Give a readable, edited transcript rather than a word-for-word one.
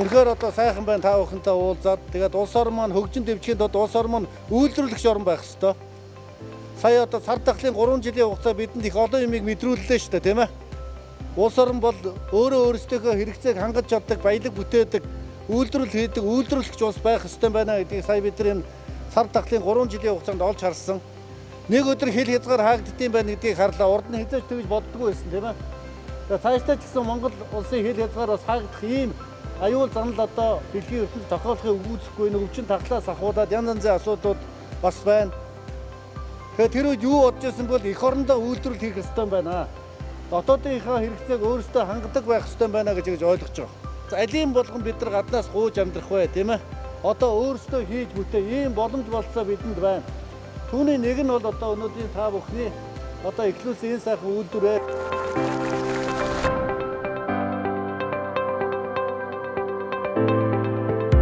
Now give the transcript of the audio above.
Үнэхээр одоо сайхан байна та бүхэнтэй уулзаад. Тэгээд улс орн маань хөгжин дэвжихэд одоо улс орн маань үйлдвэрлэгч орн байх ёстой. Сая одоо сар дахлын 3 жилийн хугацаа бидэнд их олон юмыг мэдрүүллээ шүү дээ, тийм ээ. Улс орн бол өөрөөсөө хэрэгцээг хангаж чаддаг, баялаг бүтээдэг, үйлдвэрлэл хийдэг, үйлдвэрлэгч улс байх ёстой байна гэдгийг сая бид нар энэ сар дахлын 3 жилийн хугацаанд олж харсан. Нэг өдөр хил хязгаар хаагддсан байна гэдгийг харлаа. Урд нь хязгаарч тэгж боддгоо байсан, тийм ээ. Тэгээд цаашдаа ч гэсэн Монгол улсын хил хязгаар бас хаагдах ийм аюул занал одоо дэлхийн ертөнцийн тохиолдлыг үүсэхгүй нэг өвчин таглаас ахуулаад янз янзын асуудлууд бас байна. Тэгэхээр тэр үед юу бодож байсан бол эх орондоо үйлдвэрлэл хийх ёстой байна. Дотоодынхаа хэрэгцээг өөрсдөө хангадаг байх ёстой байна гэж ойлгож байгаа. Алийн болгон бид нар гаднаас гууж амьдрах бай, тийм ээ. Одоо өөрсдөө хийж бүтээ ийм боломж болцоо бидэнд байна. Түүний нэг нь бол одоо өнөөдрийн та бүхний одоо эхлүүлсэн энэ сайхан үйлдвэрээ